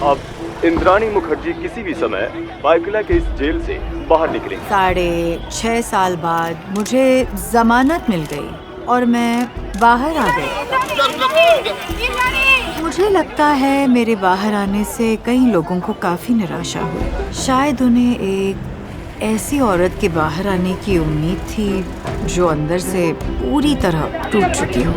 अब इंद्राणी मुखर्जी किसी भी समय बायकुला के इस जेल से बाहर निकलेंगी। 6.5 साल बाद मुझे जमानत मिल गई और मैं बाहर आ गई। मुझे लगता है मेरे बाहर आने से कई लोगों को काफी निराशा हुई। शायद उन्हें एक ऐसी औरत के बाहर आने की उम्मीद थी जो अंदर से पूरी तरह टूट चुकी हो।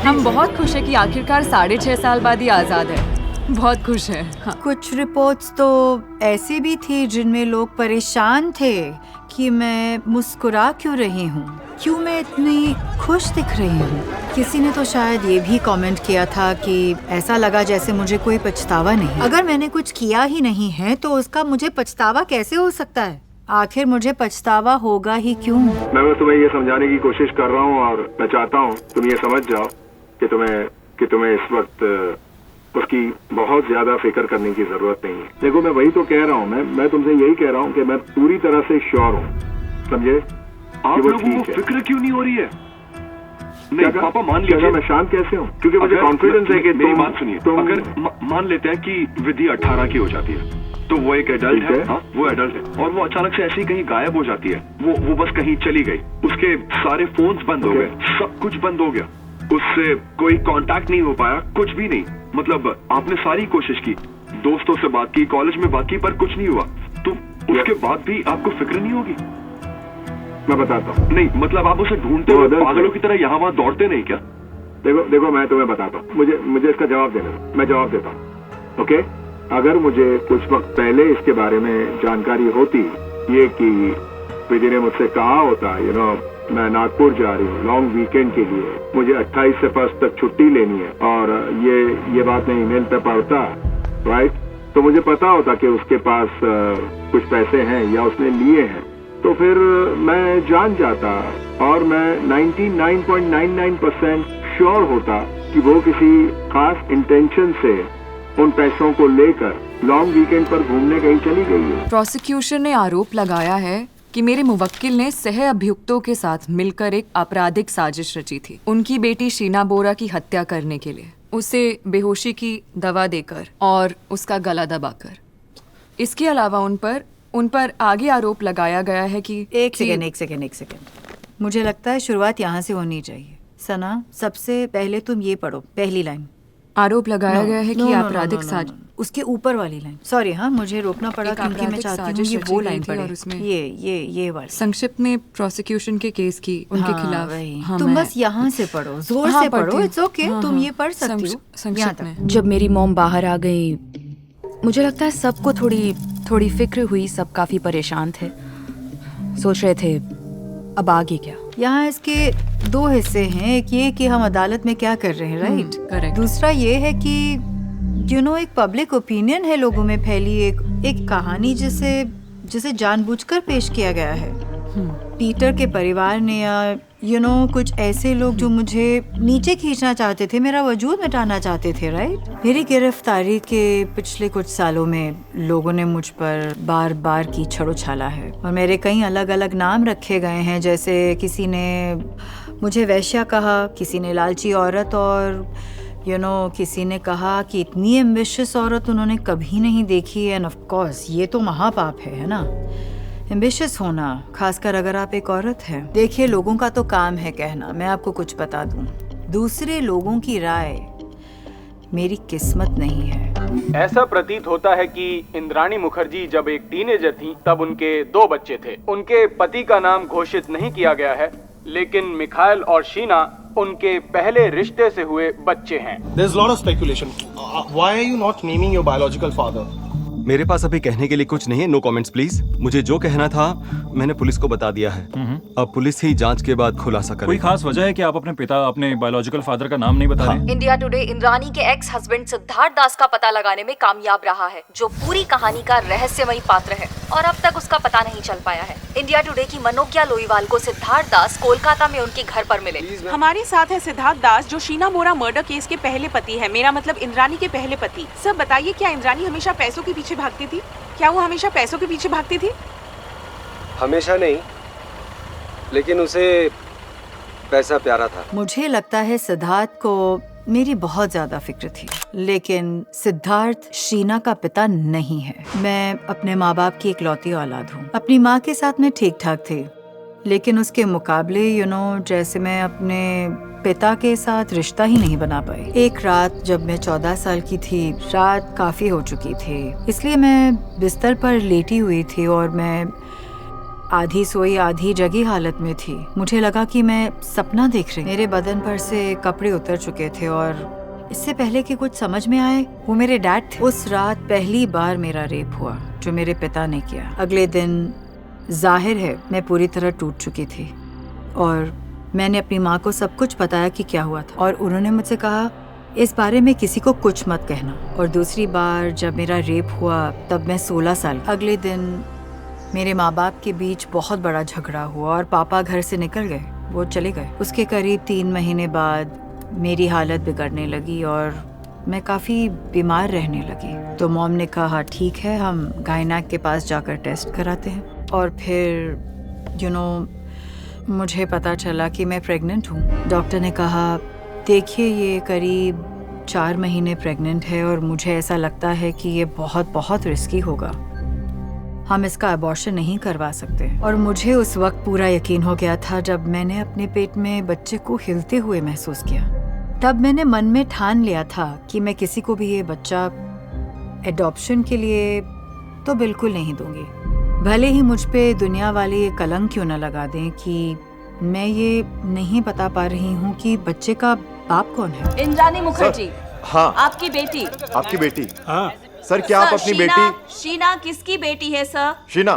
हम बहुत खुश हैं कि आखिरकार 6.5 साल बाद ही आजाद है। बहुत खुश हैं। हाँ। कुछ रिपोर्ट्स तो ऐसी भी थी जिनमें लोग परेशान थे कि मैं मुस्कुरा क्यों रही हूँ, क्यों मैं इतनी खुश दिख रही हूँ। किसी ने तो शायद ये भी कमेंट किया था कि ऐसा लगा जैसे मुझे कोई पछतावा नहीं। अगर मैंने कुछ किया ही नहीं है तो उसका मुझे पछतावा कैसे हो सकता है? आखिर मुझे पछतावा होगा ही क्यों? मैं बस तुम्हें ये समझाने की कोशिश कर रहा हूँ और मैं चाहता हूँ तुम ये समझ जाओ कि तुम्हें इस वक्त उसकी बहुत ज्यादा फिक्र करने की जरूरत नहीं है। देखो मैं वही तो कह रहा हूँ, मैं तुमसे यही कह रहा हूँ कि मैं पूरी तरह से श्योर हूँ, समझे? आप लोगों को फिक्र क्यों नहीं हो रही है? नहीं पापा मान लीजिए मैं शांत कैसे हूँ, क्योंकि मुझे कॉन्फिडेंस है कि मेरी बात सुनिए। अगर मान लेते हैं कि विधि 18 की हो जाती है तो वो एक एडल्ट है। हाँ, वो एडल्ट है और वो अचानक से ऐसे ही कहीं गायब हो जाती है। वो बस कहीं चली गई, उसके सारे फोन्स बंद हो गए, सब कुछ बंद हो गया, उससे कोई कांटेक्ट नहीं हो पाया, कुछ भी नहीं। मतलब आपने सारी कोशिश की, दोस्तों से बात की, कॉलेज में बात की, पर कुछ नहीं हुआ। तो उसके बाद भी आपको फिक्र नहीं होगी? मैं बताता हूँ। नहीं मतलब आप उसे ढूंढते हुए पागलों की तरह यहाँ वहाँ दौड़ते नहीं क्या? देखो मैं तुम्हें बताता हूँ, मुझे इसका जवाब देना, मैं जवाब देता हूँ। ओके, अगर मुझे कुछ वक्त पहले इसके बारे में जानकारी होती, ये कि विधि ने मुझसे कहा होता, मैं नागपुर जा रही हूँ लॉन्ग वीकेंड के लिए, मुझे 28 से 1 तक छुट्टी लेनी है और ये बात मैं ईमेल पे पढ़ता, राइट, तो मुझे पता होता कि उसके पास कुछ पैसे हैं या उसने लिए हैं, तो फिर मैं जान जाता और मैं 99.99% श्योर होता कि वो किसी खास इंटेंशन से उन पैसों को लेकर लॉन्ग वीकेंड पर घूमने कहीं चली गई है। प्रोसिक्यूशन ने आरोप लगाया है कि मेरे मुवक्किल ने सह अभियुक्तों के साथ मिलकर एक आपराधिक साजिश रची थी उनकी बेटी शीना बोरा की हत्या करने के लिए, उसे बेहोशी की दवा देकर और उसका गला दबाकर। इसके अलावा उन पर आगे आरोप लगाया गया है कि एक सेकेंड, मुझे लगता है शुरुआत यहाँ से होनी चाहिए। सना, सबसे पहले तुम ये पढ़ो, पहली लाइन। आरोप लगाया गया है कि आपराधिक साजिश, उसके ऊपर वाली लाइन। सॉरी, हाँ, मुझे रोकना पड़ा क्योंकि मैं चाहती हूँ ये वो लाइन पढ़े। और उसमें ये वाली संक्षिप्त में प्रोसिक्यूशन के केस की उनके खिलाफ। हाँ, तुम बस यहाँ से पढ़ो, जोर से पढ़ो, इट्स ओके, तुम ये पढ़ सकती हो। संक्षिप्त में जब मेरी मॉम बाहर आ गई, मुझे लगता है सबको थोड़ी फिक्र हुई, सब काफी परेशान थे, सोच रहे थे अब आगे क्या। यहाँ इसके 2 हिस्से हैं, एक ये कि हम अदालत में क्या कर रहे हैं, राइट, करेक्ट। दूसरा ये है कि एक पब्लिक ओपिनियन है लोगों में फैली एक कहानी जिसे जानबूझकर पेश किया गया है। पीटर के परिवार ने या कुछ ऐसे लोग जो मुझे नीचे खींचना चाहते थे, मेरा वजूद मिटाना चाहते थे, राइट। मेरी गिरफ्तारी के पिछले कुछ सालों में लोगों ने मुझ पर बार बार कीचड़ उछाला है और मेरे कई अलग अलग नाम रखे गए हैं। जैसे किसी ने मुझे वैश्या कहा, किसी ने लालची औरत और किसी ने कहा कि इतनी एम्बिशियस औरत उन्होंने कभी नहीं देखी। एंड ऑफ कोर्स ये तो महापाप है ना, एम्बिशियस होना, खासकर अगर आप एक औरत हैं। देखिए, लोगों का तो काम है कहना, मैं आपको कुछ बता दूं, दूसरे लोगों की राय मेरी किस्मत नहीं है। ऐसा प्रतीत होता है कि इंद्राणी मुखर्जी जब एक टीनेजर थीं, तब उनके 2 बच्चे थे। उनके पति का नाम घोषित नहीं किया गया है, लेकिन मिखाइल और शीना उनके पहले रिश्ते से हुए बच्चे हैं। There's a lot of speculation. Why are you not naming your biological father? मेरे पास अभी कहने के लिए कुछ नहीं है, नो कमेंट्स प्लीज। मुझे जो कहना था मैंने पुलिस को बता दिया है, अब पुलिस ही जांच के बाद खुलासा करेगी। कोई खास वजह है कि आप अपने बायोलॉजिकल फादर का नाम नहीं बता रहे? इंडिया टुडे इंद्राणी के एक्स हस्बैंड सिद्धार्थ दास का पता लगाने में कामयाब रहा है, जो पूरी कहानी का रहस्यमयी पात्र है और अब तक उसका पता नहीं चल पाया है। इंडिया टुडे की मनोज्ञा लोईवाल को सिद्धार्थ दास कोलकाता में उनके घर पर मिले। हमारे साथ है सिद्धार्थ दास, जो शीना बोरा मर्डर केस के पहले पति है, मेरा मतलब इंद्राणी के पहले पति। सर बताइए, क्या इंद्राणी हमेशा पैसों के पीछे भागती थी? क्या वो हमेशा पैसों के पीछे भागती थी? हमेशा नहीं, लेकिन उसे पैसा प्यारा था। मुझे लगता है सिद्धार्थ को मेरी बहुत ज्यादा फिक्र थी, लेकिन सिद्धार्थ शीना का पिता नहीं है। मैं अपने माँ बाप की इकलौती औलाद हूँ। अपनी माँ के साथ मैं ठीक ठाक थी, लेकिन उसके मुकाबले जैसे मैं अपने पिता के साथ रिश्ता ही नहीं बना पाई। एक रात जब मैं 14 साल की थी, रात काफी हो चुकी थी, इसलिए मैं बिस्तर पर लेटी हुई थी और मैं आधी सोई आधी जगी हालत में थी। मुझे लगा कि मैं सपना देख रही। मेरे बदन पर से कपड़े उतर चुके थे और इससे पहले कि कुछ समझ में आए, वो मेरे डैड थे। उस रात पहली बार मेरा रेप हुआ, जो मेरे पिता ने किया। अगले दिन जाहिर है मैं पूरी तरह टूट चुकी थी और मैंने अपनी माँ को सब कुछ बताया कि क्या हुआ था, और उन्होंने मुझसे कहा इस बारे में किसी को कुछ मत कहना। और दूसरी बार जब मेरा रेप हुआ तब मैं 16 साल। अगले दिन मेरे माँ बाप के बीच बहुत बड़ा झगड़ा हुआ और पापा घर से निकल गए, वो चले गए। उसके करीब 3 महीने बाद मेरी हालत बिगड़ने लगी और मैं काफ़ी बीमार रहने लगी। तो मॉम ने कहा ठीक है, हम गायनेक के पास जाकर टेस्ट कराते हैं। और फिर मुझे पता चला कि मैं प्रेग्नेंट हूँ। डॉक्टर ने कहा देखिए ये करीब 4 महीने प्रेग्नेंट है और मुझे ऐसा लगता है कि ये बहुत बहुत रिस्की होगा, हम इसका अबॉर्शन नहीं करवा सकते। और मुझे उस वक्त पूरा यकीन हो गया था जब मैंने अपने पेट में बच्चे को हिलते हुए महसूस किया। तब मैंने मन में ठान लिया था कि मैं किसी को भी ये बच्चा एडॉप्शन के लिए तो बिल्कुल नहीं दूंगी, भले ही मुझ पे दुनिया वाले ये कलंक क्यों न लगा दें कि मैं ये नहीं बता पा रही हूँ कि बच्चे का बाप कौन है। इंद्राणी मुखर्जी। हाँ, आपकी बेटी। आपकी बेटी। हाँ सर, क्या आप अपनी बेटी शीना किसकी बेटी है सर? शीना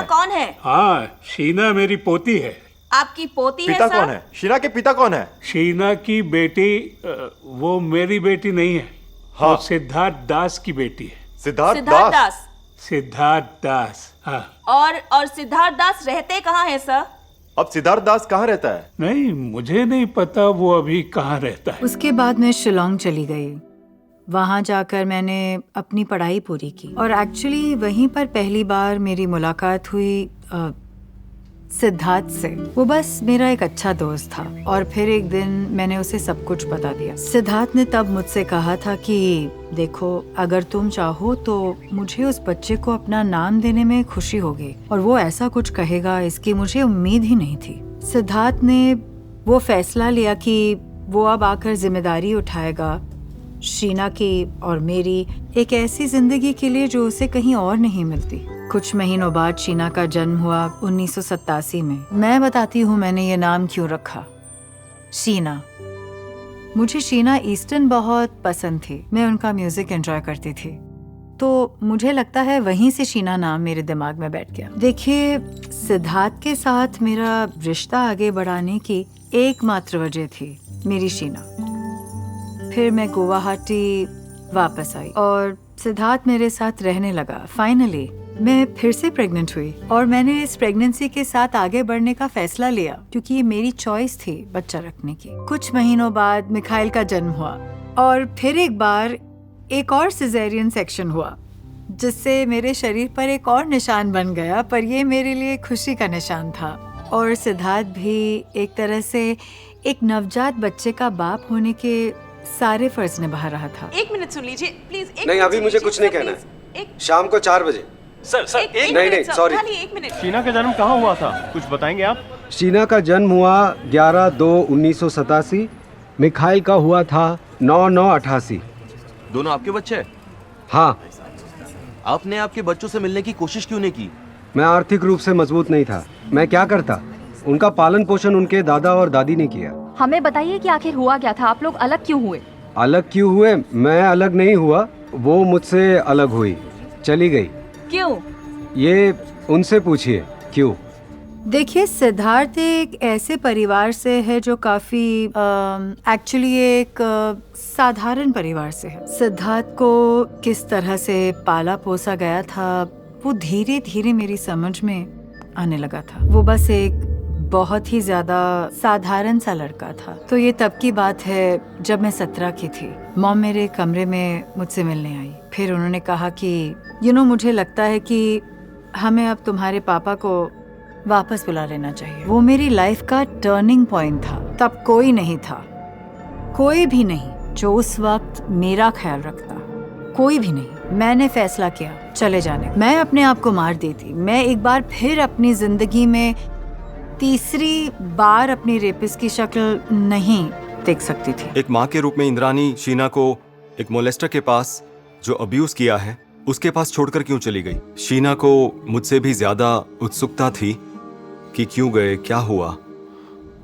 कौन है? हाँ, शीना मेरी पोती है। आपकी पोती है पिता सर? कौन है? शीना के पिता कौन है? शीना की बेटी वो मेरी बेटी नहीं है। हाँ। वो सिद्धार्थ दास की बेटी है। सिद्धार्थ दास। हाँ। और सिद्धार्थ दास रहते कहाँ है सर? अब सिद्धार्थ दास कहाँ रहता है? नहीं, मुझे नहीं पता वो अभी कहाँ रहता है। उसके बाद मैं शिलोंग चली गई। वहाँ जाकर मैंने अपनी पढ़ाई पूरी की और एक्चुअली वहीं पर पहली बार मेरी मुलाकात हुई सिद्धार्थ से। वो बस मेरा एक अच्छा दोस्त था और फिर एक दिन मैंने उसे सब कुछ बता दिया। सिद्धार्थ ने तब मुझसे कहा था कि देखो, अगर तुम चाहो तो मुझे उस बच्चे को अपना नाम देने में खुशी होगी, और वो ऐसा कुछ कहेगा इसकी मुझे उम्मीद ही नहीं थी। सिद्धार्थ ने वो फैसला लिया कि वो अब आकर जिम्मेदारी उठाएगा शीना की और मेरी एक ऐसी जिंदगी के लिए जो उसे कहीं और नहीं मिलती। कुछ महीनों बाद शीना का जन्म हुआ 1987 में। मैं बताती हूँ मैंने ये नाम क्यों रखा, शीना। मुझे शीना ईस्टर्न बहुत पसंद थी, मैं उनका म्यूजिक एंजॉय करती थी, तो मुझे लगता है वहीं से शीना नाम मेरे दिमाग में बैठ गया। देखिए, सिद्धार्थ के साथ मेरा रिश्ता आगे बढ़ाने की एकमात्र वजह थी मेरी शीना। फिर मैं गुवाहाटी वापस आई और सिद्धार्थ मेरे साथ रहने लगा। फाइनली मैं फिर से प्रेग्नेंट हुई और मैंने इस प्रेगनेंसी के साथ आगे बढ़ने का फैसला लिया क्योंकि ये मेरी चॉइस थी बच्चा रखने की। कुछ महीनों बाद मिखाइल का जन्म हुआ और फिर एक बार एक और सिजेरियन सेक्शन हुआ जिससे मेरे शरीर पर एक और निशान बन गया, पर ये मेरे लिए खुशी का निशान था। और सिद्धार्थ भी एक तरह से एक नवजात बच्चे का बाप होने के सारे फर्ज निभा रहा था। 1 मिनट सुन लीजिए प्लीज। नहीं, अभी मुझे कुछ नहीं कहना है। शाम को 4 बजे। सर नहीं, सॉरी। 1 मिनट। शीना का जन्म कहाँ हुआ था, कुछ बताएंगे आप? शीना का जन्म हुआ 11/2/1987। मिखाइल का हुआ था 9/9/88। दोनों आपके बच्चे हैं? हाँ। आपने आपके बच्चों से मिलने की कोशिश क्यों नहीं की? मैं आर्थिक रूप से मजबूत नहीं था, मैं क्या करता। उनका पालन पोषण उनके दादा और दादी ने किया। हमें बताइए कि आखिर हुआ क्या था, आप लोग अलग क्यों हुए? अलग क्यों हुए? मैं अलग नहीं हुआ, वो मुझसे अलग हुई, चली गई। क्यों? ये उनसे पूछिए क्यों। देखिए, सिद्धार्थ एक ऐसे परिवार से है जो काफी एक्चुअली एक साधारण परिवार से है। सिद्धार्थ को किस तरह से पाला पोसा गया था वो धीरे धीरे मेरी समझ में आने लगा था। वो बस एक बहुत ही ज्यादा साधारण सा लड़का था। तो ये तब की बात है जब मैं 17 की थी। मॉम मेरे कमरे में मुझसे मिलने आई। फिर उन्होंने कहा कि मुझे लगता है कि हमें अब तुम्हारे पापा को वापस बुला लेना चाहिए। वो मेरी लाइफ का टर्निंग पॉइंट था। तब कोई नहीं था कोई भी नहीं जो उस वक्त मेरा ख्याल रखता, कोई भी नहीं। मैंने फैसला किया चले जाने। मैं अपने आप को मार देती। मैं एक बार फिर अपनी जिंदगी में तीसरी बार अपनी रेपिस्ट की शक्ल नहीं देख सकती थी। एक माँ के रूप में इंद्राणी शीना को एक मोलेस्टर के पास जो अब्यूज किया है उसके पास छोड़कर क्यों चली गई? शीना को मुझसे भी ज्यादा उत्सुकता थी कि क्यों गए, क्या हुआ,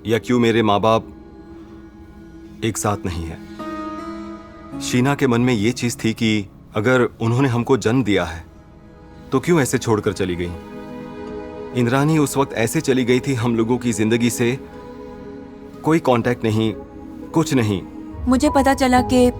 या क्यों मेरे माँ बाप एक साथ नहीं है। शीना के मन में ये चीज थी कि अगर उन्होंने हमको जन्म दिया है तो क्यों ऐसे छोड़कर चली गई। इंद्राणी उस वक्त ऐसे चली गई थी, हम लोगों की जिंदगी से कोई कांटेक्ट नहीं, कुछ नहीं। मुझे पता चला कि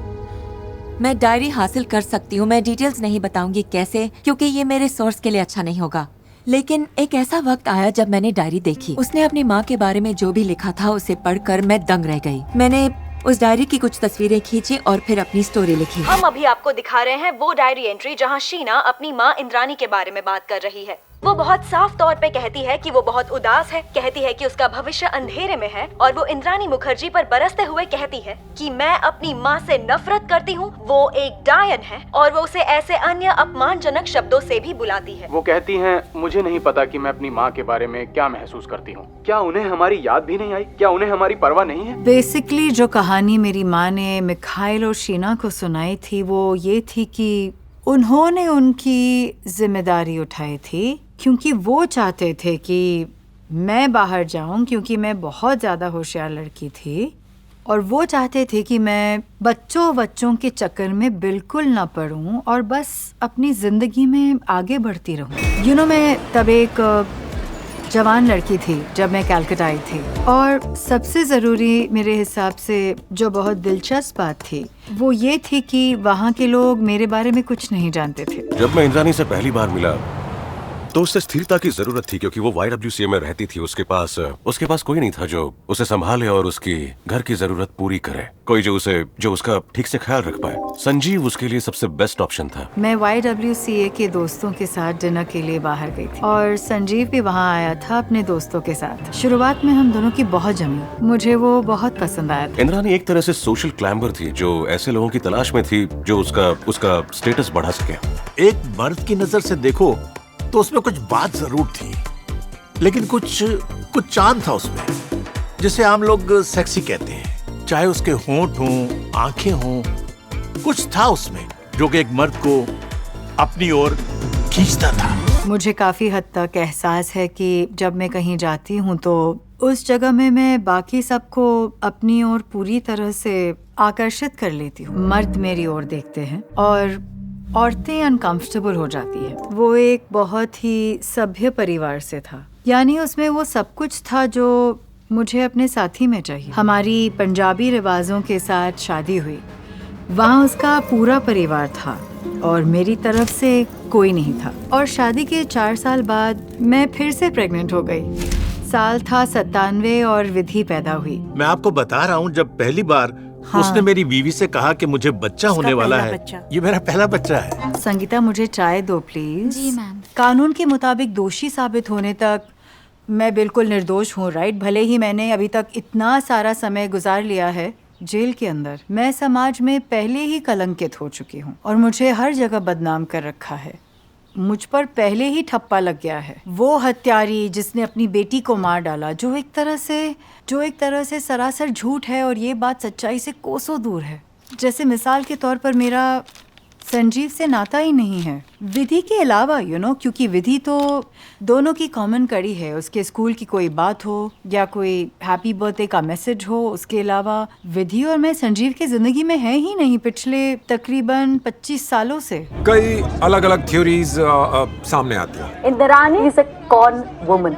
मैं डायरी हासिल कर सकती हूँ। मैं डिटेल्स नहीं बताऊंगी कैसे, क्योंकि ये मेरे सोर्स के लिए अच्छा नहीं होगा। लेकिन एक ऐसा वक्त आया जब मैंने डायरी देखी। उसने अपनी माँ के बारे में जो भी लिखा था उसे पढ़कर मैं दंग रह गई। मैंने उस डायरी की कुछ तस्वीरें खींची और फिर अपनी स्टोरी लिखी। हम अभी आपको दिखा रहे हैं वो डायरी एंट्री जहां शीना अपनी मां इंद्राणी के बारे में बात कर रही है। वो बहुत साफ तौर पे कहती है कि वो बहुत उदास है, कहती है कि उसका भविष्य अंधेरे में है, और वो इंद्राणी मुखर्जी पर बरसते हुए कहती है कि मैं अपनी माँ से नफरत करती हूँ, वो एक डायन है, और वो उसे ऐसे अन्य अपमानजनक शब्दों से भी बुलाती है। वो कहती हैं, मुझे नहीं पता कि मैं अपनी माँ के बारे में क्या महसूस करती हूँ। क्या उन्हें हमारी याद भी नहीं आई? क्या उन्हें हमारी परवाह नहीं है? बेसिकली जो कहानी मेरी माँ ने मिखाइल और शीना को सुनाई थी वो ये थी कि उन्होंने उनकी जिम्मेदारी उठाई थी क्योंकि वो चाहते थे कि मैं बाहर जाऊं, क्योंकि मैं बहुत ज़्यादा होशियार लड़की थी, और वो चाहते थे कि मैं बच्चों के चक्कर में बिल्कुल ना पड़ूं और बस अपनी ज़िंदगी में आगे बढ़ती रहूं। मैं तब एक जवान लड़की थी जब मैं कलकत्ता आई थी, और सबसे ज़रूरी मेरे हिसाब से जो बहुत दिलचस्प बात थी वो ये थी कि वहाँ के लोग मेरे बारे में कुछ नहीं जानते थे। जब मैं इंद्राणी से पहली बार मिला तो उससे स्थिरता की जरूरत थी, क्योंकि वो YWCA में रहती थी। उसके पास कोई नहीं था जो उसे संभाले और उसकी घर की जरूरत पूरी करे, कोई जो उसका ठीक से ख्याल रख पाए। संजीव उसके लिए सबसे बेस्ट ऑप्शन था। मैं YWCA के दोस्तों के साथ डिनर के लिए बाहर गई थी और संजीव भी वहाँ आया था अपने दोस्तों के साथ। शुरुआत में हम दोनों की बहुत जमी, मुझे वो बहुत पसंद आया था। इंद्राणी एक तरह से सोशल क्लाइंबर थी जो ऐसे लोगों की तलाश में थी जो उसका स्टेटस बढ़ा सके। एक मर्द की नजर से देखो तो उसमें कुछ बात जरूर थी, लेकिन कुछ चांद था उसमें, जिसे आम लोग सेक्सी कहते हैं। चाहे उसके होंठ हों, आंखें हों, कुछ था उसमें जो कि एक मर्द को अपनी ओर खींचता था। मुझे काफी हद तक एहसास है कि जब मैं कहीं जाती हूँ तो उस जगह में मैं बाकी सबको अपनी ओर पूरी तरह से आकर्षित कर लेती हूँ। मर्द मेरी ओर देखते हैं और औरतें अनकंफर्टेबल हो जाती है। वो एक बहुत ही सभ्य परिवार से था, यानी उसमें वो सब कुछ था जो मुझे अपने साथी में चाहिए। हमारी पंजाबी रिवाजों के साथ शादी हुई, वहाँ उसका पूरा परिवार था और मेरी तरफ से कोई नहीं था। और शादी के 4 साल बाद मैं फिर से प्रेग्नेंट हो गई। साल था 97 और विधि पैदा हुई। मैं आपको बता रहा हूँ, जब पहली बार उसने मेरी बीवी से कहा कि मुझे बच्चा होने वाला है, ये मेरा पहला बच्चा है। संगीता, मुझे चाय दो प्लीज। Ji ma'am. कानून के मुताबिक दोषी साबित होने तक मैं बिल्कुल निर्दोष हूँ, राइट? भले ही मैंने अभी तक इतना सारा समय गुजार लिया है जेल के अंदर, मैं समाज में पहले ही कलंकित हो चुकी हूँ और मुझे हर जगह बदनाम कर रखा है। मुझ पर पहले ही ठप्पा लग गया है। वो हत्यारी जिसने अपनी बेटी को मार डाला, जो एक तरह से सरासर झूठ है और ये बात सच्चाई से कोसों दूर है। जैसे मिसाल के तौर पर मेरा संजीव से नाता ही नहीं है, विधि के अलावा क्योंकि विधि तो दोनों की कॉमन कड़ी है। उसके स्कूल की कोई बात हो या कोई हैप्पी बर्थडे का मैसेज हो, उसके अलावा विधि और मैं संजीव की जिंदगी में है ही नहीं पिछले तकरीबन 25 सालों से। कई अलग अलग थ्योरीज सामने आती हैं। Indrani is a con woman,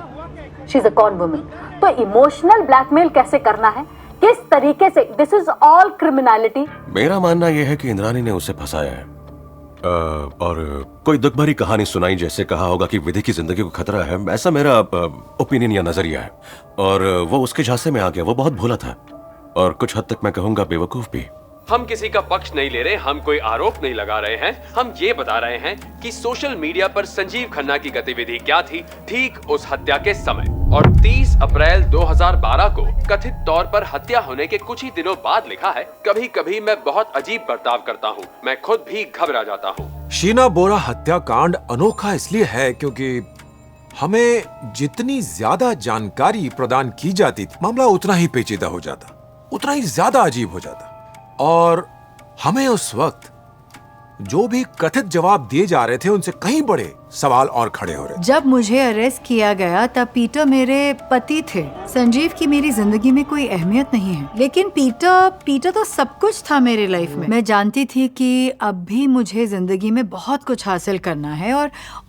she is a con woman. तो इमोशनल ब्लैकमेल कैसे करना है, किस तरीके से, दिस इज ऑल क्रिमिनलिटी। मेरा मानना यह है कि इंद्राणी ने उसे फंसाया है और कोई दुख भरी कहानी सुनाई, जैसे कहा होगा कि विधि की जिंदगी को खतरा है। ऐसा मेरा ओपिनियन या नजरिया है और वो उसके झांसे में आ गया। वो बहुत भोला था और कुछ हद तक मैं कहूंगा बेवकूफ भी। हम किसी का पक्ष नहीं ले रहे, हम कोई आरोप नहीं लगा रहे हैं, हम ये बता रहे हैं कि सोशल मीडिया पर संजीव खन्ना की गतिविधि क्या थी ठीक उस हत्या के समय। और 30 अप्रैल 2012 को कथित तौर पर हत्या होने के कुछ ही दिनों बाद लिखा है, कभी कभी मैं बहुत अजीब बर्ताव करता हूँ, मैं खुद भी घबरा जाता हूँ। शीना बोरा हत्याकांड अनोखा इसलिए है क्योंकि हमें जितनी ज्यादा जानकारी प्रदान की जाती थी, मामला उतना ही पेचीदा हो जाता, उतना ही ज्यादा अजीब हो जाता, और हमें उस वक्त जो भी कथित जवाब दिए जा रहे थे उनसे कहीं बड़े सवाल और खड़े हो रहे। जब मुझे अरेस्ट किया गया तब पीटर मेरे पति थे। संजीव की मेरी जिंदगी में कोई अहमियत नहीं है, लेकिन पीटर तो सब कुछ था मेरे लाइफ में। मैं जानती थी कि अब भी मुझे जिंदगी में बहुत कुछ हासिल करना है,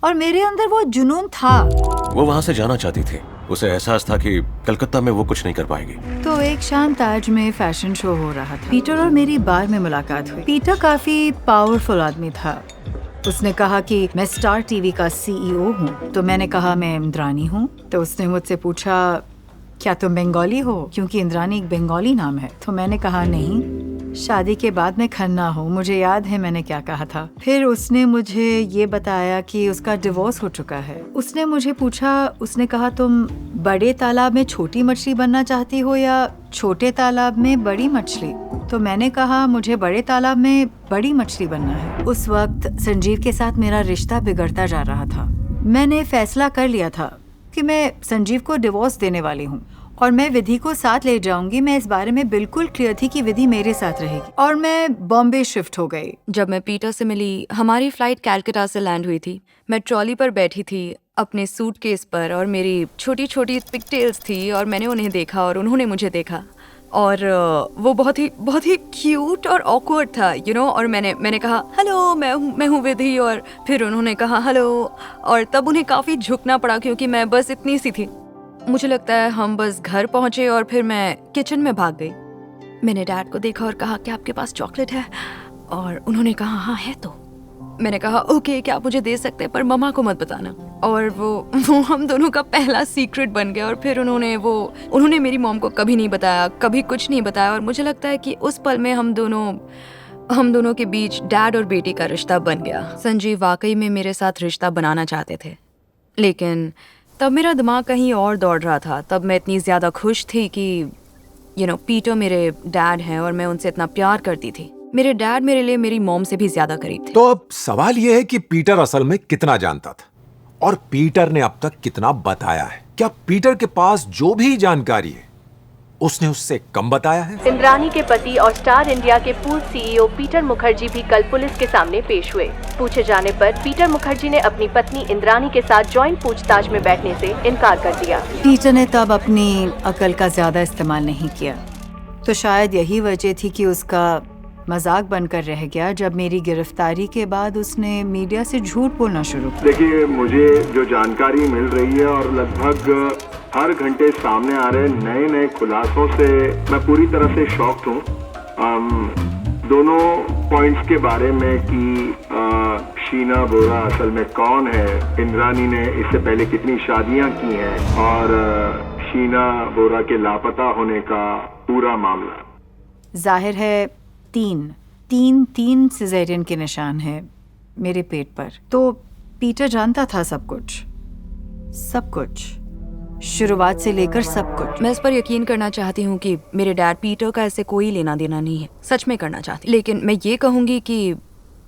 और मेरे अंदर वो जुनून था। वो वहाँ से जाना चाहती थी, उसे एहसास था कि कलकत्ता में वो कुछ नहीं कर पाएगी। तो एक शाम ताज में फैशन शो हो रहा था। पीटर और मेरी बार में मुलाकात हुई। पीटर काफी पावरफुल आदमी था। उसने कहा कि मैं स्टार टीवी का सीईओ हूँ, तो मैंने कहा मैं इंद्रानी हूँ। तो उसने मुझसे पूछा क्या तुम बंगाली हो, क्योंकि इंद्रानी एक बंगाली नाम है। तो मैंने कहा नहीं, शादी के बाद मैं खन्ना हूँ। मुझे याद है मैंने क्या कहा था। फिर उसने मुझे ये बताया कि उसका डिवोर्स हो चुका है। उसने मुझे पूछा, उसने कहा तुम बड़े तालाब में छोटी मछली बनना चाहती हो या छोटे तालाब में बड़ी मछली? तो मैंने कहा मुझे बड़े तालाब में बड़ी मछली बनना है। उस वक्त संजीव के साथ मेरा रिश्ता बिगड़ता जा रहा था। मैंने फैसला कर लिया था कि मैं संजीव को डिवोर्स देने वाली हूँ और मैं विधि को साथ ले जाऊंगी। मैं इस बारे में बिल्कुल क्लियर थी कि विधि मेरे साथ रहेगी, और मैं बॉम्बे शिफ्ट हो गई। जब मैं पीटर से मिली, हमारी फ्लाइट कैलकाटा से लैंड हुई थी। मैं ट्रॉली पर बैठी थी अपने सूटकेस पर, और मेरी छोटी छोटी पिगटेल्स थी, और मैंने उन्हें देखा और उन्होंने मुझे देखा, और वो बहुत ही क्यूट और ऑकवर्ड था, और मैंने कहा हेलो, मैं हूँ विधि, और फिर उन्होंने कहा हेलो, और तब उन्हें काफ़ी झुकना पड़ा क्योंकि मैं बस इतनी सी थी। मुझे लगता है हम बस घर पहुँचे और फिर मैं किचन में भाग गई। मैंने डैड को देखा और कहा क्या आपके पास चॉकलेट है, और उन्होंने कहा हाँ है। तो मैंने कहा ओके, क्या आप मुझे दे सकते हैं, पर मम्मा को मत बताना। और वो हम दोनों का पहला सीक्रेट बन गया। और फिर उन्होंने मेरी मॉम को कभी नहीं बताया, कभी कुछ नहीं बताया, और मुझे लगता है कि उस पल में हम दोनों के बीच डैड और बेटी का रिश्ता बन गया। संजीव वाकई में मेरे साथ रिश्ता बनाना चाहते थे, लेकिन तब मेरा दिमाग कहीं और दौड़ रहा था। तब मैं इतनी ज़्यादा खुश थी कि पीटर मेरे डैड हैं और मैं उनसे इतना प्यार करती थी। मेरे डैड मेरे लिए मेरी मॉम से भी ज्यादा करीब थे। तो अब सवाल यह है कि पीटर असल में कितना जानता था, और पीटर ने अब तक कितना बताया है? क्या पीटर के पास जो भी जानकारी है उसने उससे कम बताया है? इंद्रानी के पति और स्टार इंडिया के पूर्व सीईओ पीटर मुखर्जी भी कल पुलिस के सामने पेश हुए। पूछे जाने पर पीटर मुखर्जी ने अपनी पत्नी इंद्रानी के साथ जॉइंट पूछताछ में बैठने से इनकार कर दिया। पीटर ने तब अपनी अकल का ज्यादा इस्तेमाल नहीं किया, तो शायद यही वजह थी कि उसका मजाक बनकर रह गया। जब मेरी गिरफ्तारी के बाद उसने मीडिया से झूठ बोलना शुरू किया। देखिए, मुझे जो जानकारी मिल रही है और लगभग हर घंटे सामने आ रहे नए नए खुलासों से मैं पूरी तरह से शॉक्ड हूँ। दोनों पॉइंट्स के बारे में कि शीना बोरा असल में कौन है, इंद्रानी ने इससे पहले कितनी शादियां की हैं, और शीना बोरा के लापता होने का पूरा मामला। जाहिर है तीन सिजेरियन के निशान है मेरे पेट पर। तो पीटर जानता था सब कुछ, शुरुआत से लेकर सब कुछ। मैं इस पर यकीन करना चाहती हूँ कि मेरे डैड पीटर का ऐसे कोई लेना देना नहीं है, सच में करना चाहती। लेकिन मैं ये कहूँगी कि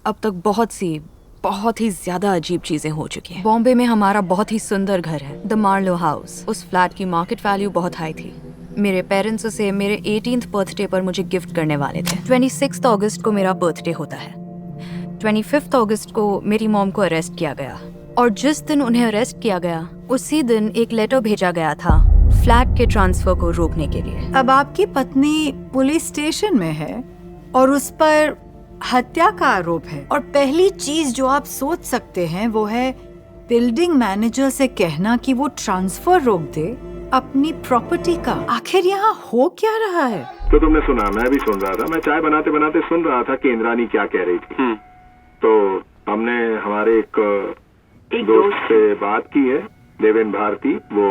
अब तक बहुत ही ज्यादा अजीब चीजें हो चुकी हैं। बॉम्बे में हमारा बहुत ही सुंदर घर है, द मार्लो हाउस। उस फ्लैट की मार्केट वैल्यू बहुत हाई थी। मेरे पेरेंट्स उसे मेरे 18th बर्थडे पर मुझे गिफ्ट करने वाले थे। 26 अगस्त को मेरा बर्थडे होता है। 25 अगस्त को मेरी मॉम को अरेस्ट किया गया, और जिस दिन उन्हें अरेस्ट किया गया उसी दिन एक लेटर भेजा गया था फ्लैट के ट्रांसफर को रोकने के लिए। अब आपकी पत्नी पुलिस स्टेशन में है और उस पर हत्या का आरोप है, और पहली चीज जो आप सोच सकते हैं वो है बिल्डिंग मैनेजर से कहना कि वो ट्रांसफर रोक दे अपनी प्रॉपर्टी का। आखिर यहाँ हो क्या रहा है? तो तुमने सुना, मैं भी सुन रहा था। मैं चाय बनाते बनाते सुन रहा था कि इंद्रानी क्या कह रही थी। तो हमने हमारे एक दोस्त से बात की है, देवेन भारती, वो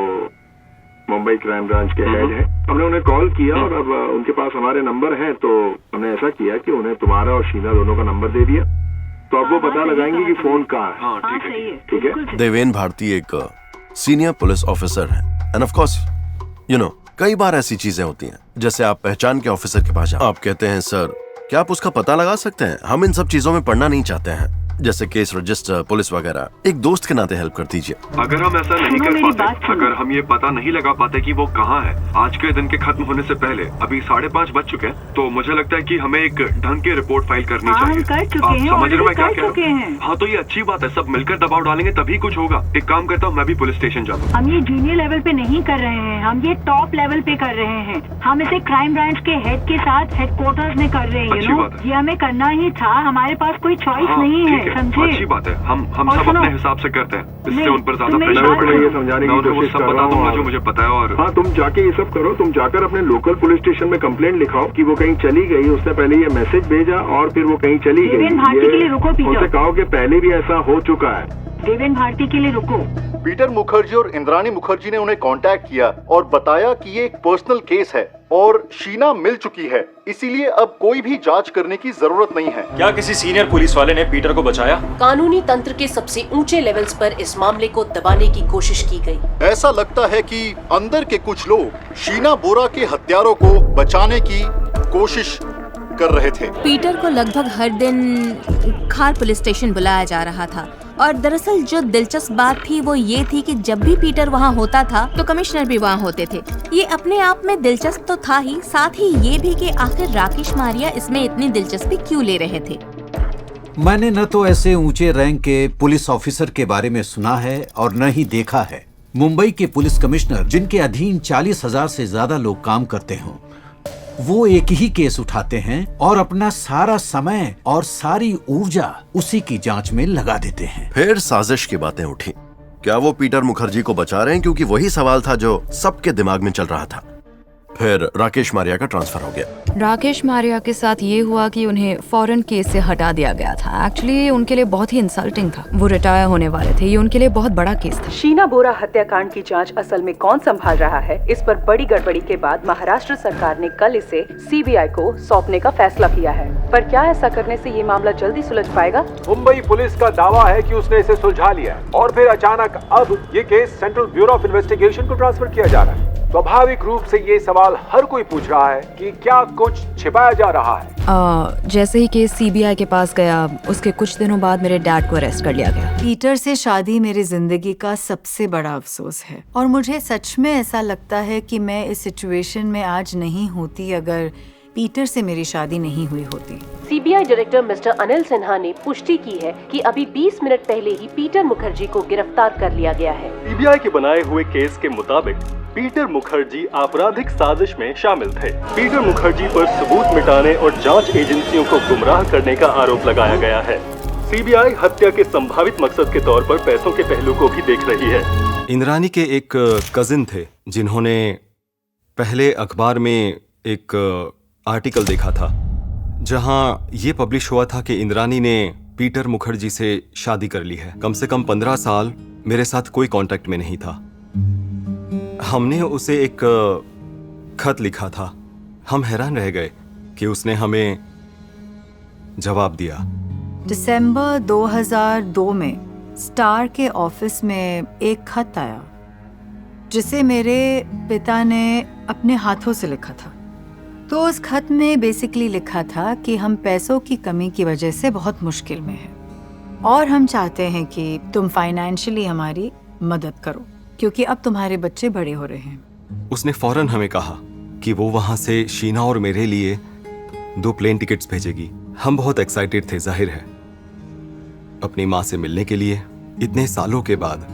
मुंबई क्राइम ब्रांच के हेड है। हमने उन्हें कॉल किया और अब उनके पास हमारे नंबर हैं, तो हमने ऐसा किया कि उन्हें तुम्हारा और शीना दोनों का नंबर दे दिया। तो अब वो पता लगाएंगे कि फोन कहाँ है। ठीक है। देवेन भारती एक सीनियर पुलिस ऑफिसर हैं एंड ऑफ कोर्स कई बार ऐसी चीजें होती हैं, जैसे आप पहचान के ऑफिसर के पास जाओ, आप कहते हैं सर क्या आप उसका पता लगा सकते हैं, हम इन सब चीजों में पढ़ना नहीं चाहते हैं, जैसे केस रजिस्टर, पुलिस वगैरह। एक दोस्त के नाते हेल्प कर दीजिए। अगर हम ऐसा नहीं कर पाते, अगर हम ये पता नहीं लगा पाते कि वो कहाँ है आज के दिन के खत्म होने से पहले, अभी 5:30 बज चुके हैं, तो मुझे लगता है कि हमें एक ढंग की रिपोर्ट फाइल करनी चाहिए। आप समझ रहे हो मैं क्या कह रहा हूँ? हाँ, तो ये अच्छी बात है, सब मिलकर दबाव डालेंगे तभी कुछ होगा। एक काम करता हूँ, मैं भी पुलिस स्टेशन जाता हूँ। हम ये जूनियर लेवल पे नहीं कर रहे हैं, हम ये टॉप लेवल पे कर रहे हैं। हम इसे क्राइम ब्रांच के हेड के साथ हेडक्वार्टर्स में कर रहे हैं। ये हमें करना ही था, हमारे पास कोई चॉइस नहीं है, समझे? अच्छी बात है, हम सब अपने हिसाब से करते हैं, इससे उन पर ज्यादा प्रेशर ये समझाने की कोशिश कर रहा हूँ जो मुझे पता है। और हाँ, तुम जाके ये सब करो, तुम जाकर अपने लोकल पुलिस स्टेशन में कंप्लेंट लिखाओ कि वो कहीं चली गई, उसने पहले ये मैसेज भेजा और फिर वो कहीं चली गई। उनसे कहो कि पहले भी ऐसा हो चुका है। देवेन भारती के लिए रुको। पीटर मुखर्जी और इंद्राणी मुखर्जी ने उन्हें कांटेक्ट किया और बताया कि ये एक पर्सनल केस है और शीना मिल चुकी है, इसीलिए अब कोई भी जांच करने की जरूरत नहीं है। क्या किसी सीनियर पुलिस वाले ने पीटर को बचाया? कानूनी तंत्र के सबसे ऊंचे लेवल्स पर इस मामले को दबाने की कोशिश की गई। ऐसा लगता है कि अंदर के कुछ लोग शीना बोरा के हत्यारों को बचाने की कोशिश कर रहे थे। पीटर को लगभग हर दिन खार पुलिस स्टेशन बुलाया जा रहा था और दरअसल जो दिलचस्प बात थी वो ये थी कि जब भी पीटर वहाँ होता था तो कमिश्नर भी वहाँ होते थे। ये अपने आप में दिलचस्प तो था ही, साथ ही ये भी कि आखिर राकेश मारिया इसमें इतनी दिलचस्पी क्यों ले रहे थे। मैंने न तो ऐसे ऊंचे रैंक के पुलिस ऑफिसर के बारे में सुना है और न ही देखा है मुंबई के पुलिस कमिश्नर जिनके अधीन 40,000 से ज्यादा लोग काम करते हों, वो एक ही केस उठाते हैं और अपना सारा समय और सारी ऊर्जा उसी की जांच में लगा देते हैं। फिर साजिश की बातें उठी। क्या वो पीटर मुखर्जी को बचा रहे हैं? क्योंकि वही सवाल था जो सबके दिमाग में चल रहा था। फिर राकेश मारिया का ट्रांसफर हो गया। राकेश मारिया के साथ ये हुआ कि उन्हें फॉरेन केस से हटा दिया गया था। एक्चुअली उनके लिए बहुत ही इंसल्टिंग था। वो रिटायर होने वाले थे, ये उनके लिए बहुत बड़ा केस था। शीना बोरा हत्याकांड की जांच असल में कौन संभाल रहा है, इस पर बड़ी गड़बड़ी के बाद महाराष्ट्र सरकार ने कल इसे सीबीआई को सौंपने का फैसला किया है। पर क्या ऐसा करने से ये मामला जल्दी सुलझ पाएगा? मुंबई पुलिस का दावा है कि उसने इसे सुलझा लिया और फिर अचानक अब ये case central bureau of investigation को ट्रांसफर किया जा रहा है। स्वाभाविक रूप से ये सवाल हर कोई पूछ रहा है कि क्या कुछ छिपाया जा रहा है। जैसे ही केस सीबीआई के पास गया, उसके कुछ दिनों बाद मेरे डैड को अरेस्ट कर लिया गया। पीटर से शादी मेरी जिंदगी का सबसे बड़ा अफसोस है और मुझे सच में ऐसा लगता है कि मैं इस सिचुएशन में आज नहीं होती अगर पीटर से मेरी शादी नहीं हुई होती। CBI director mister Anil Sinha ने पुष्टि की है कि अभी 20 मिनट पहले ही पीटर मुखर्जी को गिरफ्तार कर लिया गया है। सीबीआई के बनाए हुए केस के मुताबिक पीटर मुखर्जी आपराधिक साजिश में शामिल थे। पीटर मुखर्जी पर सबूत मिटाने और जांच एजेंसियों को गुमराह करने का आरोप लगाया गया है। सीबीआई हत्या के संभावित मकसद के तौर पर पैसों के पहलू को भी देख रही है। इंद्राणी के एक कजिन थे जिन्होंने पहले अखबार में एक आर्टिकल देखा था जहां ये पब्लिश हुआ था कि इंद्राणी ने पीटर मुखर्जी से शादी कर ली है। कम से कम 15 साल मेरे साथ कोई कांटेक्ट में नहीं था। हमने उसे एक खत लिखा था। हम हैरान रह गए कि उसने हमें जवाब दिया। दिसंबर 2002 में स्टार के ऑफिस में एक खत आया जिसे मेरे पिता ने अपने हाथों से लिखा था। तो उस खत में बेसिकली लिखा था कि हम पैसों की कमी की वजह से बहुत मुश्किल में हैं और हम चाहते हैं कि तुम फाइनेंशियली हमारी मदद करो क्योंकि अब तुम्हारे बच्चे बड़े हो रहे हैं। उसने फौरन हमें कहा कि वो वहां से शीना और मेरे लिए 2 प्लेन टिकट्स भेजेगी। हम बहुत एक्साइटेड थे, जाहिर है, अपनी माँ से मिलने के लिए इतने सालों के बाद,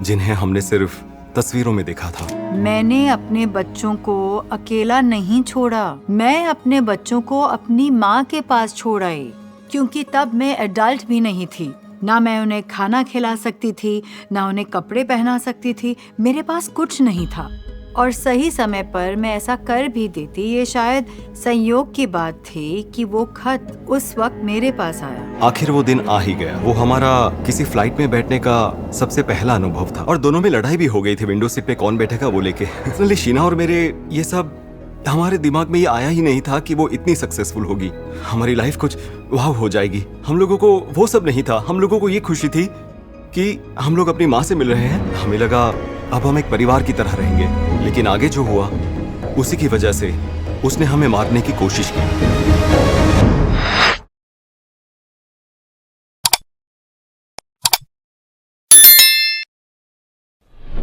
जिन्हें हमने सिर्फ तस्वीरों में देखा था। मैंने अपने बच्चों को अकेला नहीं छोड़ा, मैं अपने बच्चों को अपनी माँ के पास छोड़ आई क्योंकि तब मैं एडल्ट भी नहीं थी। ना मैं उन्हें खाना खिला सकती थी, ना उन्हें कपड़े पहना सकती थी, मेरे पास कुछ नहीं था और सही समय पर मैं ऐसा कर भी देती। ये शायद संयोग की बात थी कि वो खत उस वक्त मेरे पास आया। आखिर वो दिन आ ही गया। वो हमारा किसी फ्लाइट में बैठने का सबसे पहला अनुभव था और दोनों में लड़ाई भी हो गई थी विंडो सीट पे कौन बैठेगा वो लेके। शीना और मेरे ये सब हमारे दिमाग में ये आया ही नहीं था कि वो इतनी सक्सेसफुल होगी, हमारी लाइफ कुछ वाव हो जाएगी। हम लोगों को वो सब नहीं था। हम लोगों को ये खुशी थी कि हम लोग अपनी माँ से मिल रहे हैं। हमें लगा अब हम एक परिवार की तरह रहेंगे। लेकिन आगे जो हुआ उसी की वजह से उसने हमें मारने की कोशिश की।